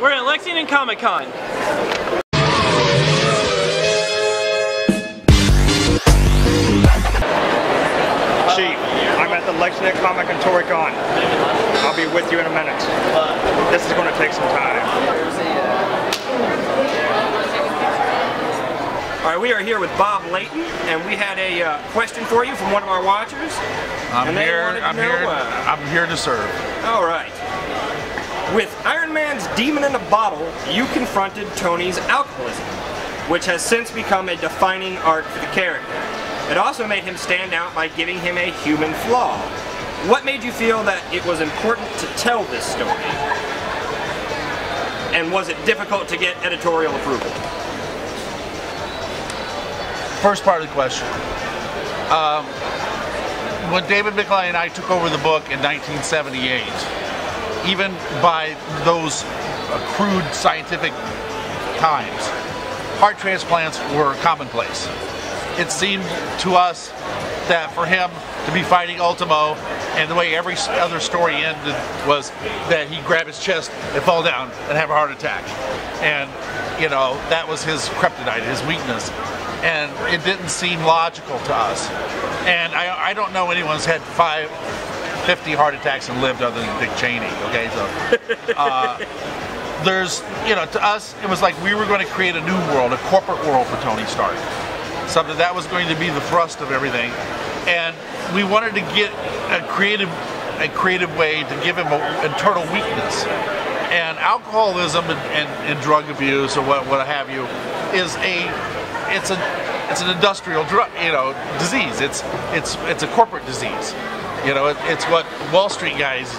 We're at Lexington Comic Con. Chief, I'm at the Lexington Comic Toy Con. I'll be with you in a minute. This is going to take some time. Alright, we are here with Bob Layton, and we had a question for you from one of our watchers. I'm here to serve. Alright. With Iron Man's Demon in a Bottle, you confronted Tony's alcoholism, which has since become a defining arc for the character. It also made him stand out by giving him a human flaw. What made you feel that it was important to tell this story? And was it difficult to get editorial approval? First part of the question. When David Mickley and I took over the book in 1978, even by those crude scientific times, heart transplants were commonplace. It seemed to us that for him to be fighting Ultimo, and the way every other story ended was that he'd grab his chest and fall down and have a heart attack. And, you know, that was his kryptonite, his weakness. And it didn't seem logical to us. And I don't know anyone's had 50 heart attacks and lived other than Dick Cheney, okay? So, there's, you know, to us, it was like we were going to create a new world, a corporate world for Tony Stark. Something that was going to be the thrust of everything. And we wanted to get a creative way to give him an internal weakness. And alcoholism and drug abuse or what have you is it's an industrial drug, you know, disease. It's a corporate disease. You know, it's what Wall Street guys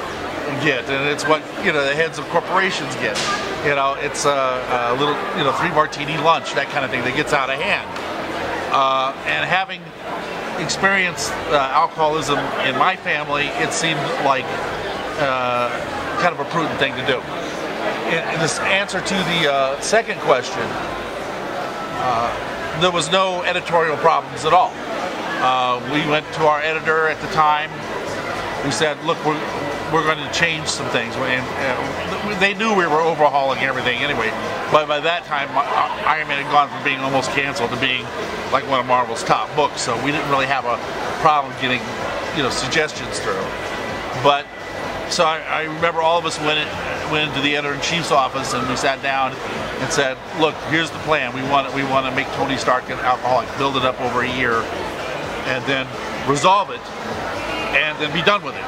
get, and it's what, you know, the heads of corporations get. You know, it's a little, you know, 3 martini lunch, that kind of thing that gets out of hand. And having experienced alcoholism in my family, it seemed like kind of a prudent thing to do. In this answer to the second question, there was no editorial problems at all. We went to our editor at the time. We said, look, we're going to change some things. And they knew we were overhauling everything anyway. But by that time, Iron Man had gone from being almost canceled to being like one of Marvel's top books. So we didn't really have a problem getting, you know, suggestions through. But so I remember all of us went into the editor-in-chief's office and we sat down and said, look, here's the plan. We want to make Tony Stark an alcoholic, build it up over a year, and then resolve it, and then be done with it.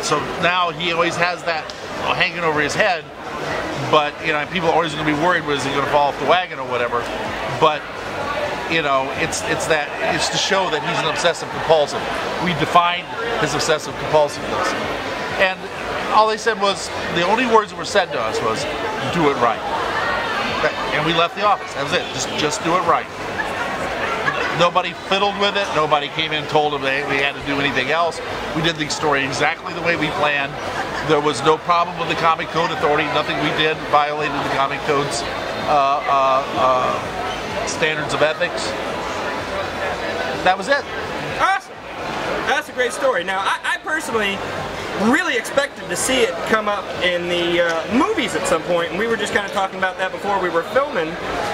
So now he always has that hanging over his head, but, you know, people are always going to be worried, was he going to fall off the wagon or whatever. But, you know, it's to show that he's an obsessive compulsive. We defined his obsessive compulsiveness, and all they said was, the only words that were said to us was, do it right. And we left the office. That was it. Just do it right. Nobody fiddled with it. Nobody came in and told them we had to do anything else. We did the story exactly the way we planned. There was no problem with the Comic Code Authority. Nothing we did violated the Comic Code's standards of ethics. That was it. Awesome. That's a great story. Now, I personally really expected to see it come up in the movies at some point, and we were just kind of talking about that before we were filming.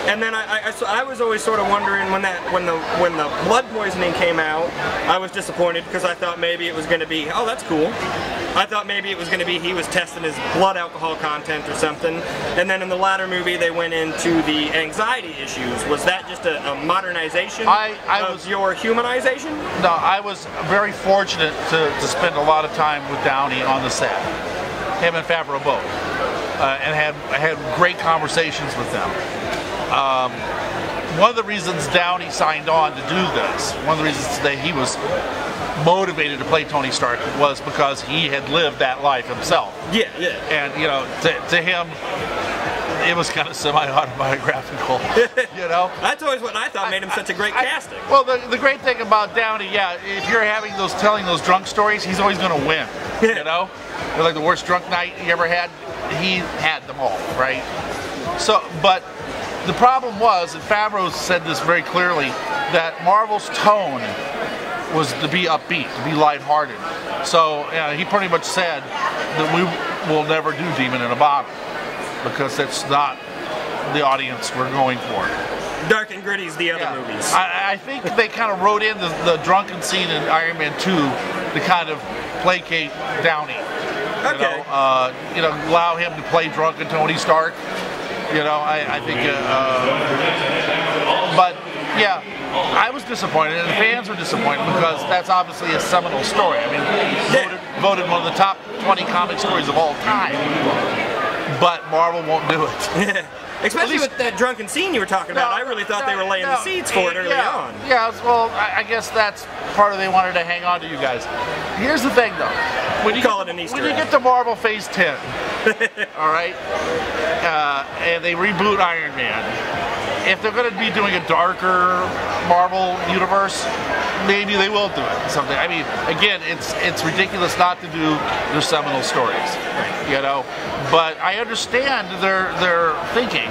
And then I was always sort of wondering when the blood poisoning came out, I was disappointed because I thought maybe it was going to be, oh, that's cool. I thought maybe it was going to be he was testing his blood alcohol content or something. And then in the latter movie they went into the anxiety issues. Was that just a modernization of your humanization? No, I was very fortunate to spend a lot of time with Downey on the set, him and Favreau both, and had great conversations with them. One of the reasons Downey signed on to do this, one of the reasons that he was motivated to play Tony Stark was because he had lived that life himself. Yeah. And, you know, to him, it was kind of semi-autobiographical, you know? That's always what I thought made him such a great casting. Well, the great thing about Downey, yeah, if you're telling those drunk stories, he's always going to win, you know? Like the worst drunk night he ever had, he had them all, right? So, but the problem was, and Favreau said this very clearly, that Marvel's tone was to be upbeat, to be lighthearted. So he pretty much said that we will never do Demon in a Bottle. because that's not the audience we're going for. Dark and Gritty's the other movies. I think they kind of wrote in the drunken scene in Iron Man 2 to kind of placate Downey. Okay. You know, allow him to play drunken Tony Stark. You know, I think, but yeah, I was disappointed, and the fans were disappointed because that's obviously a seminal story. I mean, voted one of the top 20 comic stories of all time, but Marvel won't do it. Especially with that drunken scene you were talking about. I really thought they were laying the seeds for it early on. Yeah, well, I guess that's part of they wanted to hang on to you guys. Here's the thing, though. When you call it an Easter egg. When you get to Marvel Phase 10, all right, and they reboot Iron Man, if they're going to be doing a darker Marvel universe, maybe they will do it. Something. I mean, again, it's ridiculous not to do their seminal stories, you know. But I understand their thinking,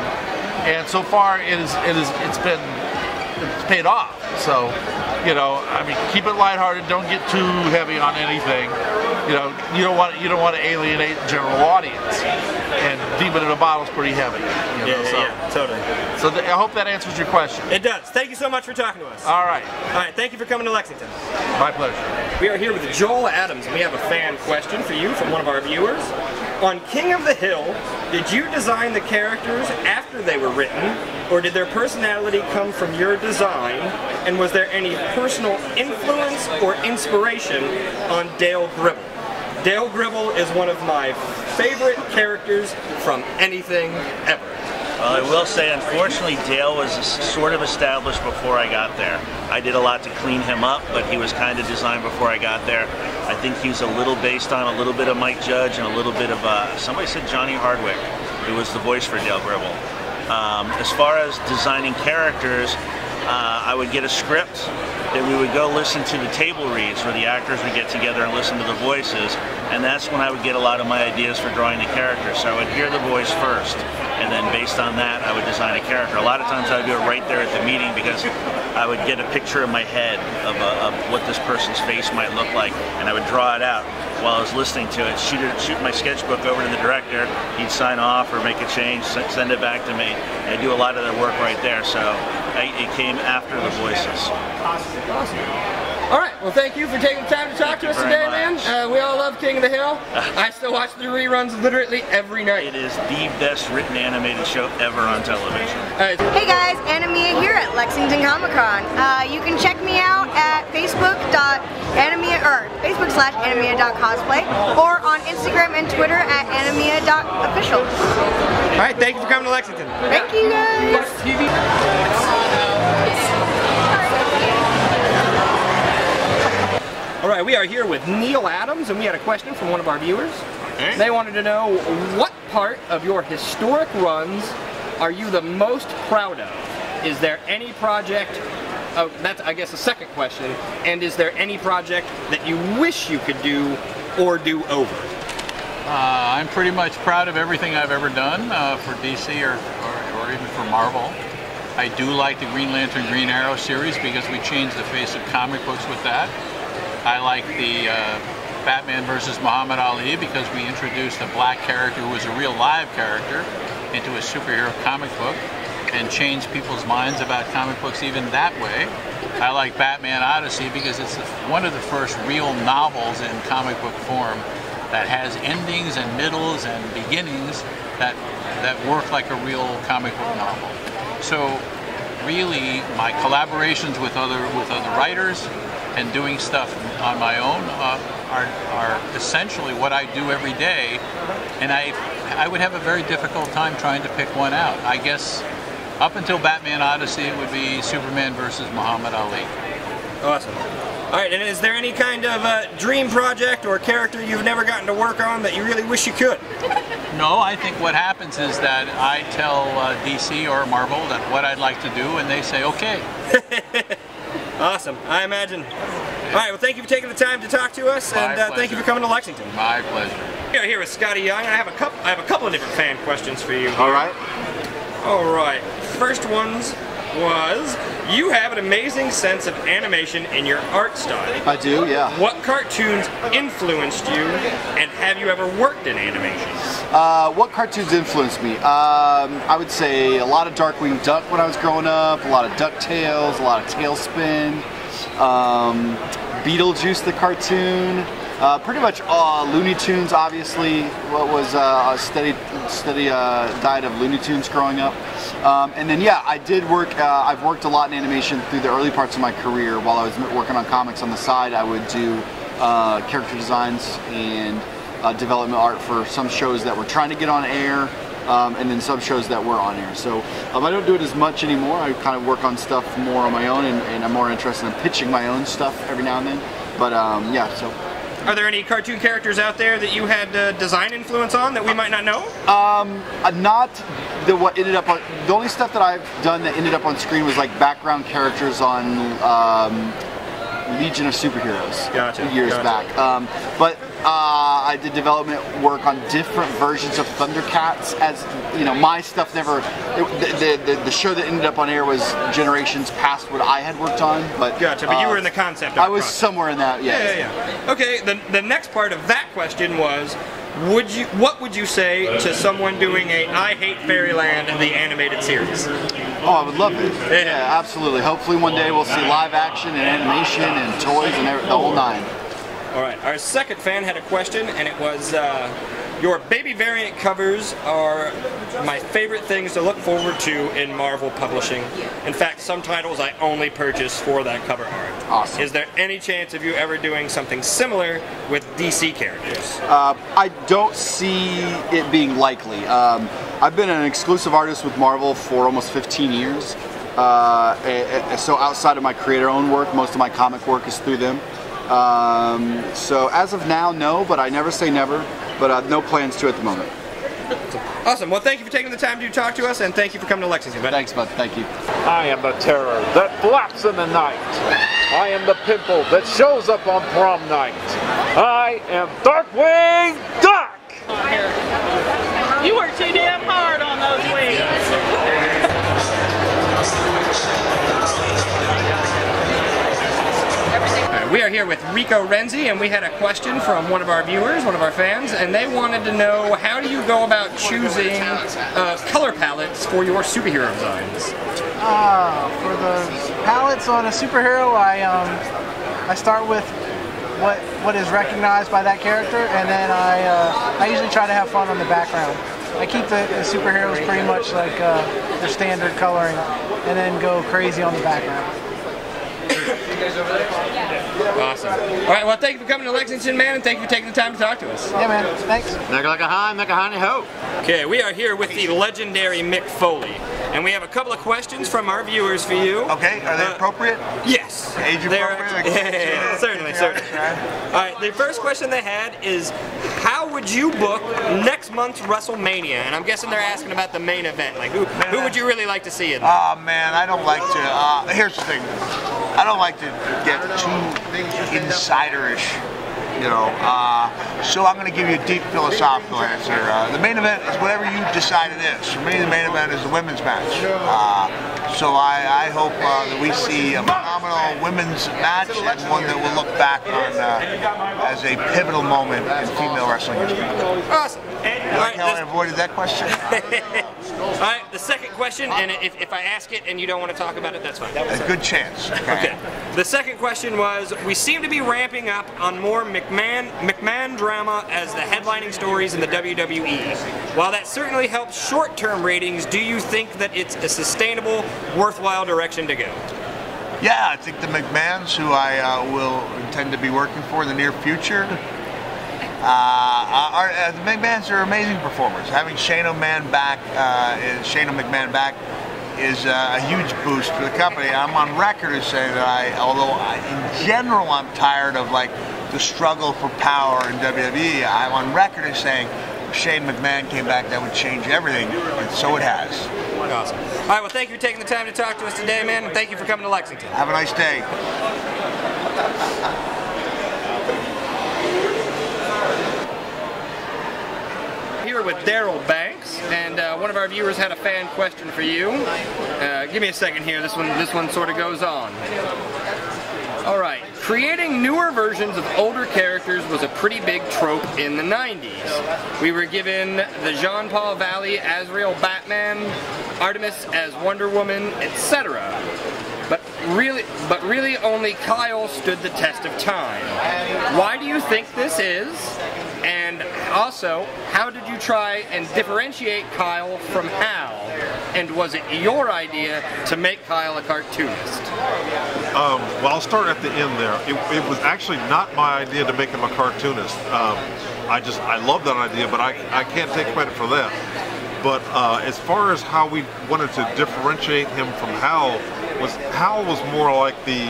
and so far it's paid off. So, you know, I mean, keep it lighthearted. Don't get too heavy on anything. You know, you don't want to alienate the general audience. And Demon in a Bottle is pretty heavy. You know, yeah, totally. So I hope that answers your question. It does. Thank you so much for talking to us. All right. All right. Thank you for coming to Lexington. My pleasure. We are here with Joel Adams, and we have a fan question for you from one of our viewers. On King of the Hill, did you design the characters after they were written, or did their personality come from your design? And was there any personal influence or inspiration on Dale Gribble? Dale Gribble is one of my favorite characters from anything ever. Well, I will say, unfortunately, Dale was sort of established before I got there. I did a lot to clean him up, but he was kind of designed before I got there. I think he was a little based on a little bit of Mike Judge and a little bit of, somebody said Johnny Hardwick, who was the voice for Dale Gribble. As far as designing characters, I would get a script, then we would go listen to the table reads where the actors would get together and listen to the voices, and that's when I would get a lot of my ideas for drawing the characters. So I would hear the voice first, and then based on that I would design a character. A lot of times I would do it right there at the meeting because I would get a picture in my head of what this person's face might look like, and I would draw it out while I was listening to it, shoot my sketchbook over to the director, he'd sign off or make a change, send it back to me. I do a lot of their work right there, so it came after the voices. Awesome. All right, well, thank you for taking the time to talk to us today, man. We all love King of the Hill. I still watch the reruns literally every night. It is the best written animated show ever on television. Hey guys, Animia here at Lexington Comic Con. You can check me out at Facebook.animia.cosplay or on Instagram and Twitter at animia.official. All right, thank you for coming to Lexington. Thank you guys. Alright, we are here with Neil Adams, and we had a question from one of our viewers. Okay. They wanted to know, what part of your historic runs are you the most proud of? Is there any project, that's I guess a second question, and is there any project that you wish you could do or do over? I'm pretty much proud of everything I've ever done for DC or even for Marvel. I do like the Green Lantern Green Arrow series because we changed the face of comic books with that. I like the Batman vs. Muhammad Ali because we introduced a black character who was a real live character into a superhero comic book and changed people's minds about comic books even that way. I like Batman Odyssey because it's one of the first real novels in comic book form that has endings and middles and beginnings that work like a real comic book novel. So really my collaborations with other writers and doing stuff on my own are essentially what I do every day, and I would have a very difficult time trying to pick one out. I guess up until Batman Odyssey it would be Superman versus Muhammad Ali. Awesome. Alright, and is there any kind of dream project or character you've never gotten to work on that you really wish you could? No, I think what happens is that I tell DC or Marvel that what I'd like to do, and they say okay. Awesome, I imagine. Alright, well thank you for taking the time to talk to us, and thank you for coming to Lexington. My pleasure. We are here with Scotty Young, and I have a couple of different fan questions for you. Alright. Alright, first ones was, you have an amazing sense of animation in your art style. I do, yeah. What cartoons influenced you, and have you ever worked in animation? What cartoons influenced me? I would say a lot of Darkwing Duck when I was growing up, a lot of DuckTales, a lot of Tailspin, Beetlejuice the cartoon, pretty much Looney Tunes, obviously. What was a steady diet of Looney Tunes growing up. And then yeah, I did work, I've worked a lot in animation through the early parts of my career. While I was working on comics on the side, I would do character designs and development art for some shows that were trying to get on air, and then some shows that were on air. So I don't do it as much anymore. I kind of work on stuff more on my own, and I'm more interested in pitching my own stuff every now and then. But yeah, so. Are there any cartoon characters out there that you had design influence on that we might not know? Not what ended up on. The only stuff that I've done that ended up on screen was like background characters on Legion of Superheroes. Gotcha. Years back. But I did development work on different versions of Thundercats. As you know, my stuff never. The show that ended up on air was generations past what I had worked on. But gotcha. But you were in the concept. I was somewhere in that. Yeah. Yeah. Okay. The next part of that question was, what would you say to someone doing a I Hate Fairyland the animated series? Oh, I would love it. Yeah, absolutely. Hopefully one day we'll see live action and animation and toys and the whole nine. All right. Our second fan had a question, and it was, your baby variant covers are my favorite things to look forward to in Marvel publishing. In fact, some titles I only purchase for that cover art. Awesome. Is there any chance of you ever doing something similar with DC characters? I don't see it being likely. I've been an exclusive artist with Marvel for almost 15 years. So outside of my creator-owned work, most of my comic work is through them. So as of now, no, but I never say never, but no plans to at the moment. Awesome. Well, thank you for taking the time to talk to us, and thank you for coming to Lexington. Thanks, bud. Thank you. I am the terror that flaps in the night. I am the pimple that shows up on prom night. I am Darkwing Duck! You work too damn hard on those wings. We are here with Rico Renzi, and we had a question from one of our viewers, one of our fans, and they wanted to know, how do you go about choosing color palettes for your superhero designs? For the palettes on a superhero, I start with what is recognized by that character, and then I usually try to have fun on the background. I keep the superheroes pretty much like their standard coloring, and then go crazy on the background. Awesome. All right, well, thank you for coming to Lexington, man, and thank you for taking the time to talk to us. Yeah, man. Thanks. Make like a high, make a honey ho. Okay, we are here with the legendary Mick Foley, and we have a couple of questions from our viewers for you. Okay, are they appropriate? Yes. Age appropriate? Yeah, certainly. All right, the first question they had is, how would you book next month's WrestleMania? And I'm guessing they're asking about the main event. Like, who would you really like to see in there? Oh, man, I don't like to, here's the thing. I don't like to get too insiderish, you know, so I'm going to give you a deep philosophical answer. The main event is whatever you decide it is. For me, the main event is the women's match. So I hope that we see a phenomenal women's match, and one that we'll look back on as a pivotal moment in female wrestling history. Awesome. You like how I avoided that question? All right, the second question, and if I ask it and you don't want to talk about it, that's fine. A good chance. Okay. The second question was, we seem to be ramping up on more McMahon drama as the headlining stories in the WWE. While that certainly helps short-term ratings, do you think that it's a sustainable, worthwhile direction to go? Yeah, I think the McMahons, who I will intend to be working for in the near future, the McMahons are amazing performers. Having Shane McMahon back is a huge boost for the company. I'm on record to say that although in general I'm tired of like the struggle for power in WWE, I'm on record as saying if Shane McMahon came back, that would change everything, and so it has. Awesome. All right, well, thank you for taking the time to talk to us today, man, and thank you for coming to Lexington. Have a nice day. Here with Daryl Banks, and one of our viewers had a fan question for you. Give me a second here. This one sort of goes on. All right. creating newer versions of older characters was a pretty big trope in the 90s. We were given the Jean-Paul Valley Azrael Batman, Artemis as Wonder Woman, etc. But really only Kyle stood the test of time. Why do you think this is? And also, how did you try and differentiate Kyle from Hal? And was it your idea to make Kyle a cartoonist? Well, I'll start at the end there. It was actually not my idea to make him a cartoonist. I love that idea, but I can't take credit for that. But as far as how we wanted to differentiate him from Hal was more like the,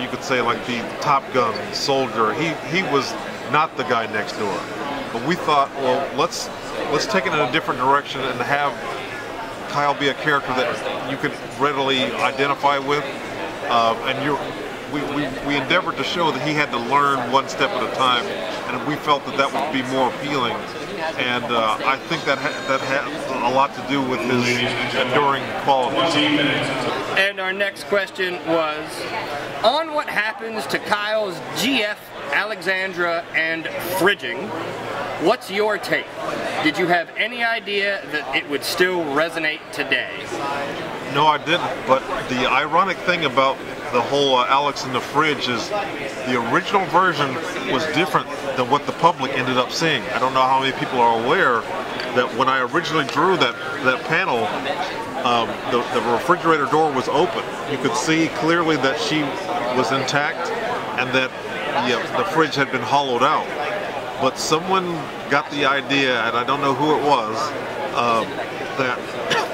you could say like the Top Gun soldier. He was not the guy next door. But we thought, well, let's take it in a different direction and have Kyle be a character that you could readily identify with. We endeavored to show that he had to learn one step at a time, and we felt that would be more appealing. And I think that had a lot to do with his enduring qualities. And our next question was, on what happens to Kyle's GF, Alexandra, and Fridging, what's your take? Did you have any idea that it would still resonate today? No, I didn't, but the ironic thing about the whole Alex in the fridge is the original version was different than what the public ended up seeing. I don't know how many people are aware that when I originally drew that panel, the refrigerator door was open. You could see clearly that she was intact and that the fridge had been hollowed out. But someone got the idea, and I don't know who it was,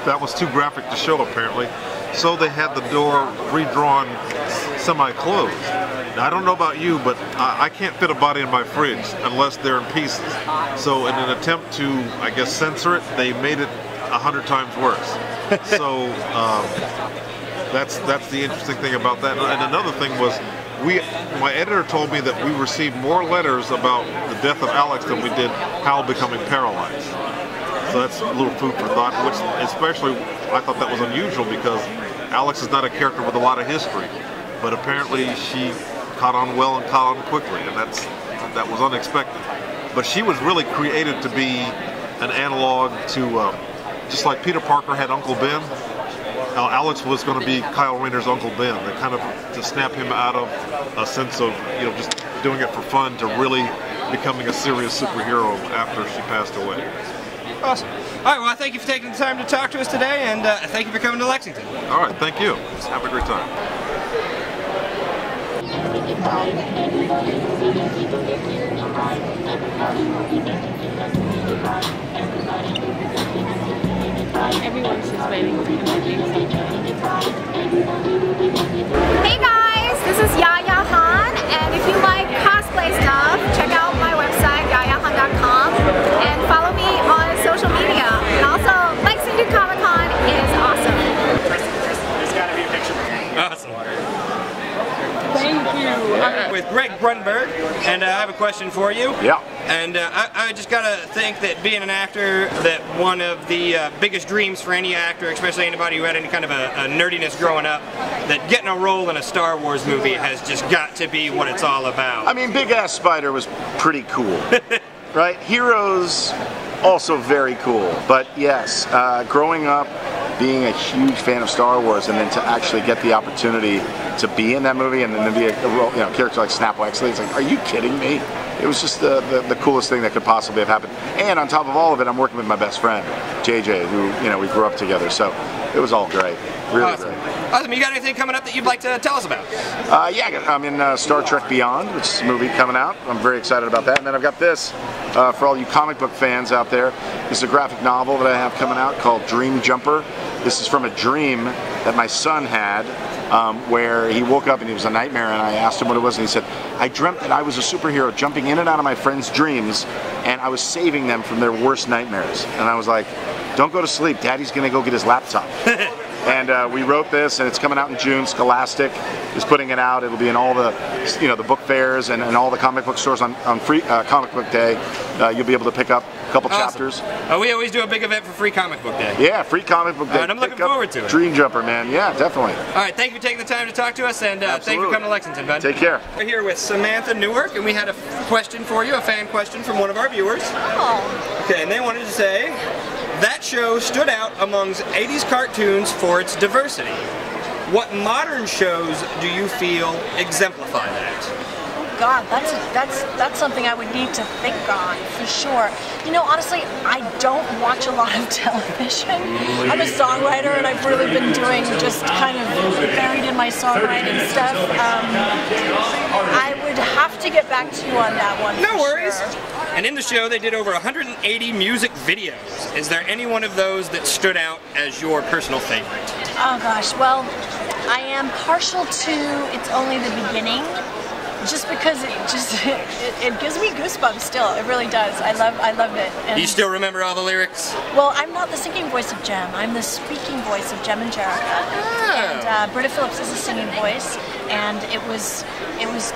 that was too graphic to show apparently. So they had the door redrawn semi-closed. Now, I don't know about you, but I can't fit a body in my fridge unless they're in pieces. So in an attempt to, I guess, censor it, they made it 100 times worse. So that's the interesting thing about that. And another thing was, my editor told me that we received more letters about the death of Alex than we did Hal becoming paralyzed. So that's a little food for thought, which especially I thought that was unusual because Alex is not a character with a lot of history, but apparently she caught on well and caught on quickly, and that was unexpected. But she was really created to be an analog to, just like Peter Parker had Uncle Ben, Alex was going to be Kyle Rayner's Uncle Ben. They kind of to snap him out of a sense of just doing it for fun to really becoming a serious superhero after she passed away. Awesome. All right, well, thank you for taking the time to talk to us today, and thank you for coming to Lexington. All right, thank you. Have a great time. Everyone's just waiting for him to do something. Hey guys, this is Yaya Han, and if you like cosplay stuff, check out my website, yayahan.com, and follow me on social media. And also, Lexington Comic Con is awesome. There's got to be a picture. Awesome. Thank you. I'm with Greg Grunberg, and I have a question for you. Yeah. And I just gotta think that being an actor, that one of the biggest dreams for any actor, especially anybody who had any kind of a nerdiness growing up, that getting a role in a Star Wars movie has just got to be what it's all about. I mean, Big Ass Spider was pretty cool, right? Heroes, also very cool. But yes, growing up, being a huge fan of Star Wars, and then to actually get the opportunity to be in that movie and then to be a character like Snap Wexley, it's like, are you kidding me? It was just the coolest thing that could possibly have happened. And on top of all of it, I'm working with my best friend, JJ, who we grew up together. So it was all great. Really awesome. great. Awesome. You got anything coming up that you'd like to tell us about? Yeah, I'm in Star Trek Beyond, which is a movie coming out. I'm very excited about that. And then I've got this for all you comic book fans out there. This is a graphic novel that I have coming out called Dream Jumper. This is from a dream that my son had where he woke up and it was a nightmare, and I asked him what it was, and he said, I dreamt that I was a superhero jumping in and out of my friends' dreams, and I was saving them from their worst nightmares. And I was like, don't go to sleep. Daddy's going to go get his laptop. And we wrote this, and it's coming out in June. Scholastic is putting it out. It'll be in all the, the book fairs and all the comic book stores on free comic book day. You'll be able to pick up a couple chapters. We always do a big event for free comic book day. Yeah, free comic book day. And I'm looking forward to it. Dream Jumper, man. Yeah, definitely. All right, thank you for taking the time to talk to us, and thank you for coming to Lexington, bud. Take care. We're here with Samantha Newark, and we had a question for you, a fan question from one of our viewers. Oh. Okay, and they wanted to say, that show stood out amongst 80s cartoons for its diversity. What modern shows do you feel exemplify that? God, that's something I would need to think on, for sure. You know, honestly, I don't watch a lot of television. I'm a songwriter, and I've really been doing just kind of buried in my songwriting stuff. I would have to get back to you on that one. No worries. Sure. And in the show, they did over 180 music videos. Is there any one of those that stood out as your personal favorite? Oh gosh, well, I am partial to It's Only the Beginning. Just because it gives me goosebumps still. It really does. I love it. And do you still remember all the lyrics? Well, I'm not the singing voice of Jem. I'm the speaking voice of Jem and Jerica. Oh. And Britta Phillips is a singing voice, and it was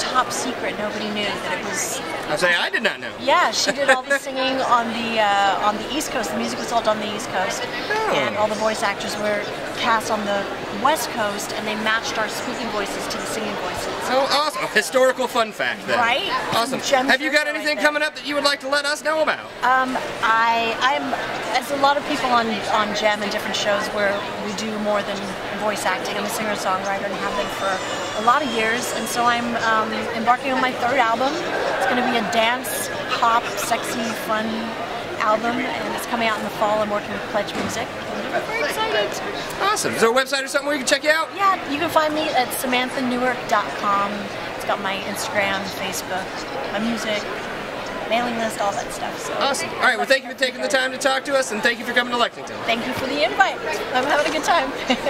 top secret. Nobody knew that it was. I say I did not know. Yeah, she did all the singing on the East Coast. The music was all done on the East Coast, and all the voice actors were cast on the West Coast, and they matched our speaking voices to the singing voices. Oh, awesome. A historical fun fact then. Right? Awesome. Have you got anything coming up that you would like to let us know about? I'm, as a lot of people on Jem and different shows where we do more than voice acting, I'm a singer-songwriter and have been for a lot of years, and so I'm embarking on my third album. It's going to be a dance, pop, sexy, fun album, and it's coming out in the fall. I'm working with Pledge Music. I'm very excited. Awesome. Is there a website or something where you can check you out? Yeah, you can find me at SamanthaNewark.com. It's got my Instagram, Facebook, my music, mailing list, all that stuff. So awesome. All right, well, thank you for taking the time to talk to us, and thank you for coming to Lexington. Thank you for the invite. I'm having a good time. Okay.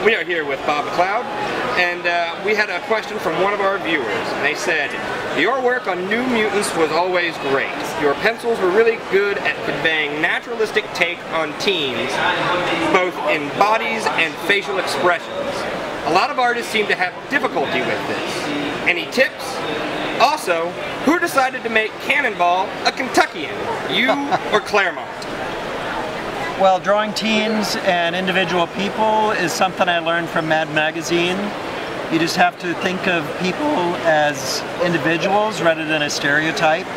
We are here with Bob McLeod, and we had a question from one of our viewers. And they said, your work on New Mutants was always great. Your pencils were really good at conveying naturalistic take on teens, both in bodies and facial expressions. A lot of artists seem to have difficulty with this. Any tips? Also, who decided to make Cannonball a Kentuckian? You or Claremont? Well, drawing teens and individual people is something I learned from Mad Magazine. You just have to think of people as individuals rather than a stereotype.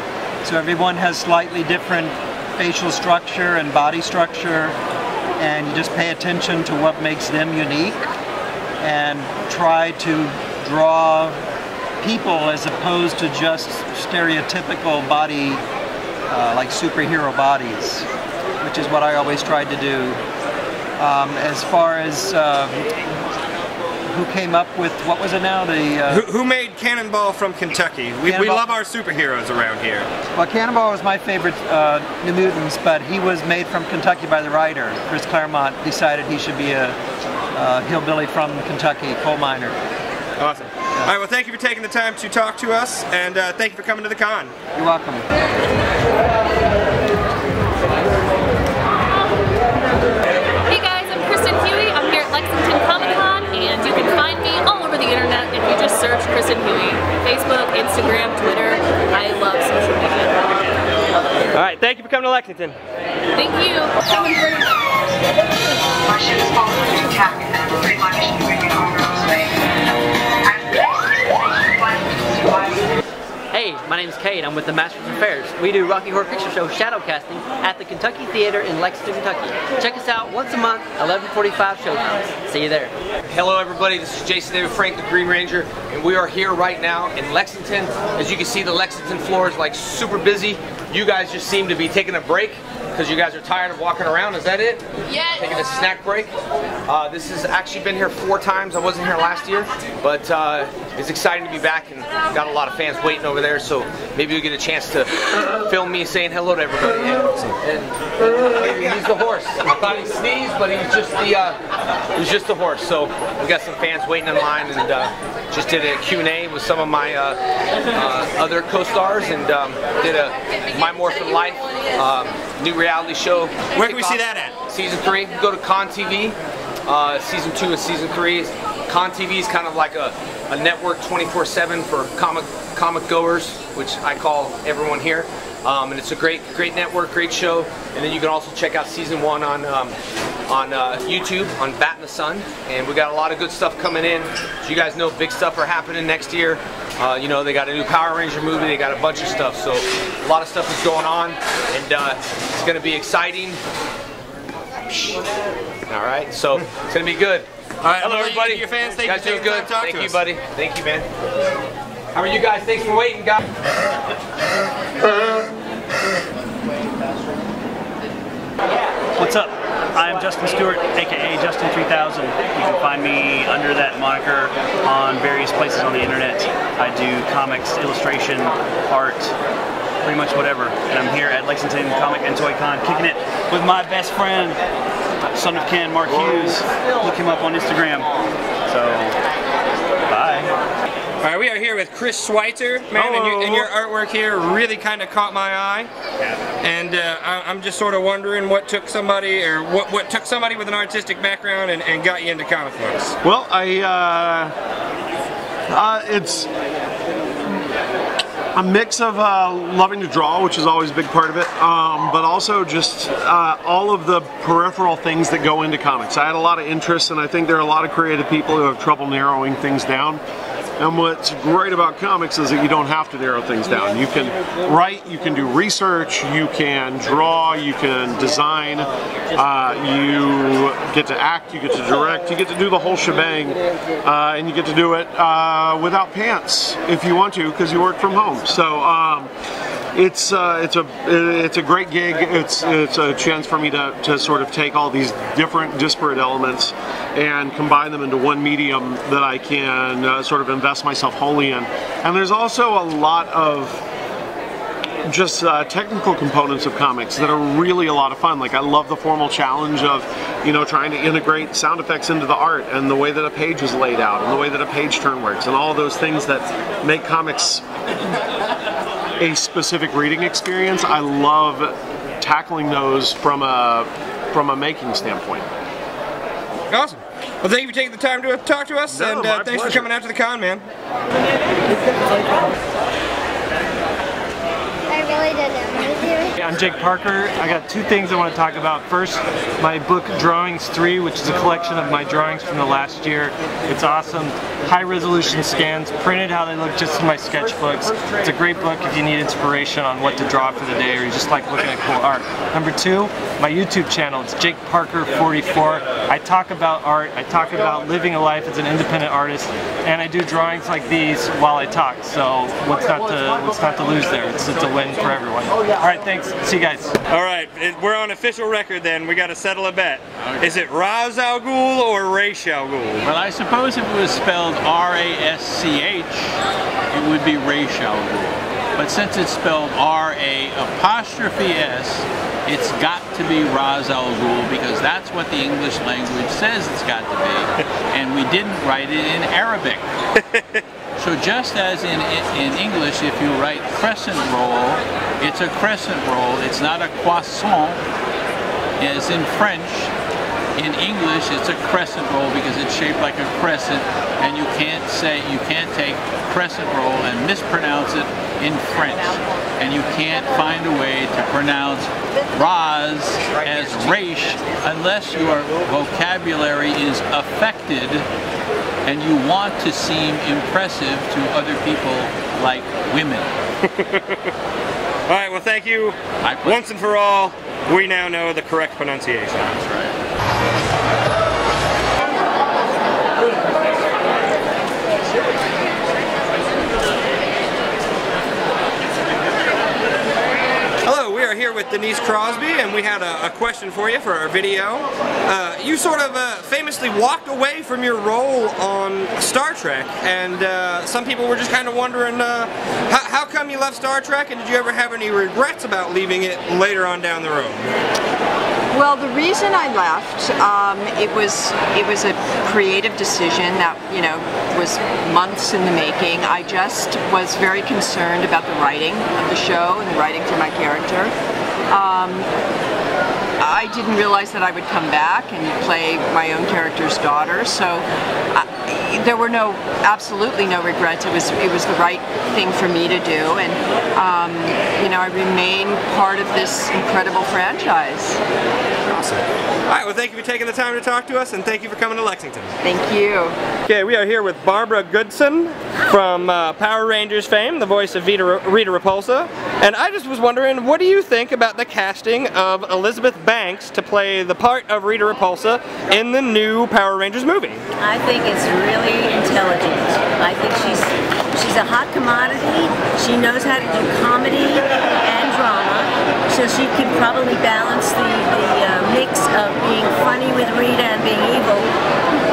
So everyone has slightly different facial structure and body structure, and you just pay attention to what makes them unique and try to draw people as opposed to just stereotypical body, like superhero bodies, which is what I always tried to do. As far as who came up with, what was it now? Who made Cannonball from Kentucky? We love our superheroes around here. Well, Cannonball was my favorite New Mutants, but he was made from Kentucky by the writer. Chris Claremont decided he should be a hillbilly from Kentucky, coal miner. Awesome. All right, well, thank you for taking the time to talk to us, and thank you for coming to the con. You're welcome. Hey guys, I'm Kristen Huey. I'm here at Lexington Comic Con, and you can find me all over the internet if you just search Kristen Huey. Facebook, Instagram, Twitter. I love social media. All right, thank you for coming to Lexington. Thank you. Hey, my name is Cade. I'm with the Masters of Affairs. We do Rocky Horror Picture Show shadow casting at the Kentucky Theater in Lexington, Kentucky. Check us out once a month, 11:45 showtimes. See you there. Hello everybody, this is Jason David Frank, the Green Ranger, and we are here right now in Lexington. As you can see, the Lexington floor is like super busy. You guys just seem to be taking a break because you guys are tired of walking around. Is that it? Yes. Taking a snack break. This has actually been here 4 times. I wasn't here last year, but it's exciting to be back, and got a lot of fans waiting over there, so maybe you'll get a chance to film me saying hello to everybody. And he's the horse. I thought he sneezed, but he's just the horse. So we got some fans waiting in line, and just did a Q&A with some of my other co-stars, and did a My Morphin Life new reality show. Where can we see that at? Season 3. Go to Con TV. Season 2 and Season 3. Con TV is kind of like a network 24/7 for comic goers, which I call everyone here. And it's a great network, great show. And then you can also check out Season 1 on YouTube on Bat in the Sun. And we got a lot of good stuff coming in. So you guys know big stuff are happening next year. You know, they got a new Power Ranger movie, they got a bunch of stuff. So a lot of stuff is going on, and it's going to be exciting. All right, so it's going to be good. All right, hello everybody. Your fans, thank you guys you doing good. Thank you, buddy. Thank you, man. How are you guys? Thanks for waiting, guys. What's up? I'm Justin Stewart, aka Justin3000. You can find me under that moniker on various places on the internet. I do comics, illustration, art, pretty much whatever. And I'm here at Lexington Comic and Toy Con kicking it with my best friend, son of Ken, Mark Hughes. Look him up on Instagram. So, bye. All right, we are here with Chris Schweitzer, man, and your artwork here really kind of caught my eye. And I'm just sort of wondering what took somebody, or what took somebody with an artistic background and got you into comic books. Well, it's a mix of loving to draw, which is always a big part of it, but also just all of the peripheral things that go into comics. I had a lot of interests, and I think there are a lot of creative people who have trouble narrowing things down. And what's great about comics is that you don't have to narrow things down. You can write, you can do research, you can draw, you can design, you get to act, you get to direct, you get to do the whole shebang, and you get to do it without pants if you want to, because you work from home. So it's a great gig. It's a chance for me to sort of take all these different disparate elements and combine them into one medium that I can sort of invest myself wholly in. And there's also a lot of just technical components of comics that are really a lot of fun. Like, I love the formal challenge of, you know, trying to integrate sound effects into the art, and the way that a page is laid out, and the way that a page turn works, and all those things that make comics a specific reading experience. I love tackling those from a making standpoint. Awesome. Well, thank you for taking the time to talk to us, and thanks for coming out to the con, man. I really didn't. I'm Jake Parker. I got two things I want to talk about. First, my book Drawings 3, which is a collection of my drawings from the last year. It's awesome. High resolution scans, printed how they look just in my sketchbooks. It's a great book if you need inspiration on what to draw for the day, or you just like looking at cool art. Number two, my YouTube channel. It's Jake Parker 44. I talk about art, I talk about living a life as an independent artist, and I do drawings like these while I talk. So what's not to lose there? It's a win for everyone. All right, thanks. See you guys. All right, we're on official record then. We got to settle a bet. Okay. Is it Ra's al Ghul or Ra's al Ghul? Well, I suppose if it was spelled R-A-S-C-H, it would be Ra's al Ghul. But since it's spelled R-A-S, it's got to be Ra's al Ghul, because that's what the English language says it's got to be. And we didn't write it in Arabic. So just as in English, if you write crescent roll, it's a crescent roll. It's not a croissant, as in French. In English, it's a crescent roll because it's shaped like a crescent, and you can't take crescent roll and mispronounce it in French. And you can't find a way to pronounce Raz as Raish unless your vocabulary is affected and you want to seem impressive to other people like women. All right, well, thank you once and for all. We now know the correct pronunciation. That's right. Hello, we are here with Denise Crosby, and we had a question for you for our video. You sort of famously walked away from your role on Star Trek, and some people were just kind of wondering how come you left Star Trek, and did you ever have any regrets about leaving it later on down the road? Well, the reason I left, it was a creative decision that, you know, was months in the making. I just was very concerned about the writing of the show and the writing for my character. I didn't realize that I would come back and play my own character's daughter, so there were absolutely no regrets. It was the right thing for me to do, and you know, I remain part of this incredible franchise. Awesome. All right, well, thank you for taking the time to talk to us, and thank you for coming to Lexington. Thank you. Okay, we are here with Barbara Goodson from Power Rangers fame, the voice of Rita Repulsa, and I just was wondering, what do you think about the casting of Elizabeth Banks to play the part of Rita Repulsa in the new Power Rangers movie? I think it's really intelligent. I think she's a hot commodity. She knows how to do comedy and drama, so she could probably balance the mix of being funny with Rita and being evil.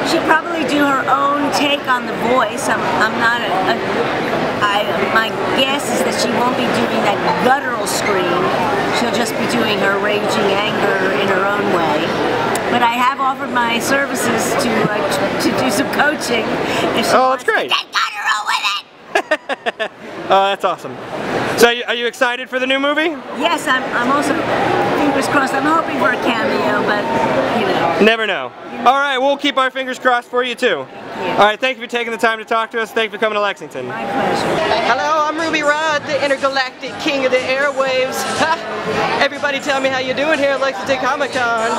She'd probably do her own take on the voice. My guess is that she won't be doing that guttural scream. She'll just be doing her raging anger in her own way. But I have offered my services to do some coaching. If she that's great. Get guttural with it. Oh, that's awesome. So are you excited for the new movie? Yes, I'm also, fingers crossed, I'm hoping for a cameo, but you know. Never know. All right, we'll keep our fingers crossed for you too. All right, thank you for taking the time to talk to us. Thank you for coming to Lexington. My pleasure. Hello, I'm Ruby Rod, the intergalactic king of the airwaves. Everybody tell me how you doing here at Lexington Comic Con.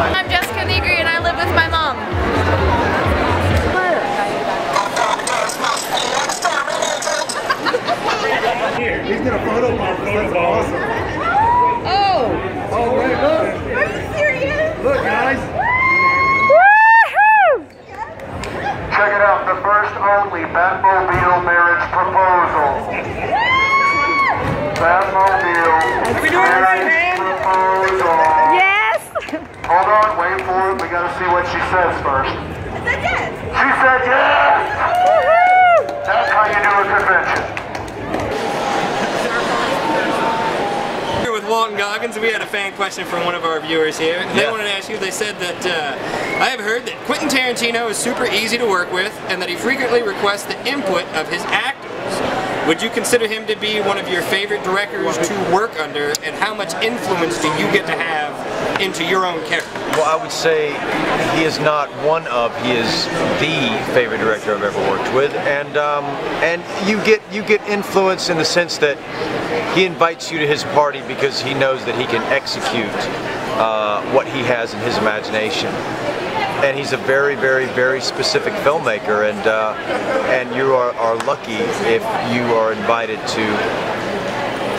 I'm Jessica Negri and I live with my mom. Here, he's gonna photobomb. That's awesome. Oh, wait, look. Are you serious? Look, guys. Woohoo! Check it out, the first only Batmobile marriage proposal. Batmobile Are we doing it right, man? proposal. Yes! Hold on, wait for it. We gotta see what she says first. I said yes! She said yes! Woohoo! That's how you do a convention. Here with Walton Goggins, and we had a fan question from one of our viewers here. They wanted to ask you, they said that, I have heard that Quentin Tarantino is super easy to work with and that he frequently requests the input of his actors. Would you consider him to be one of your favorite directors to work under, and how much influence do you get to have into your own character? Well, I would say he is not one of, he is the favorite director I've ever worked with, and you get influence in the sense that he invites you to his party because he knows that he can execute what he has in his imagination. And he's a very, very, very specific filmmaker, and you are lucky if you are invited to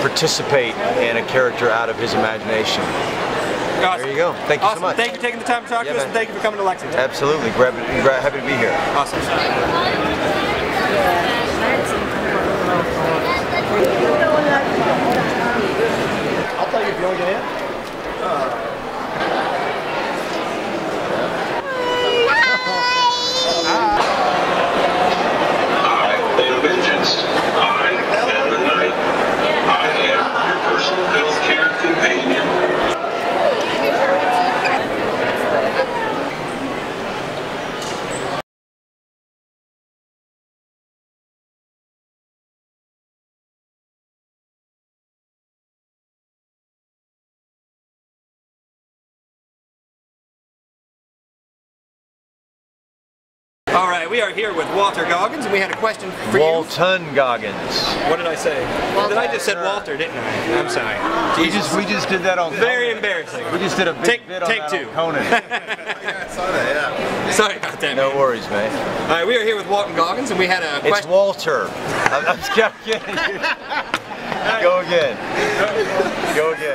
participate in a character out of his imagination. Awesome. There you go. Thank you so much. Thank you for taking the time to talk to us, and thank you for coming to Lexington. Absolutely. Happy to be here. Awesome. I'll tell you if you want to get in. All right, we are here with Walter Goggins, and we had a question for you. Walton Goggins. What did I say? I just said Walter, didn't I? I'm sorry. We just did that on Very Conan. embarrassing. We just did a big bit on take that two. on Conan. I saw that, yeah. Sorry about that, No man. worries, mate. All right, we are here with Walton Goggins, and we had a question. It's Walter. I'm just kidding. Go again. Go again.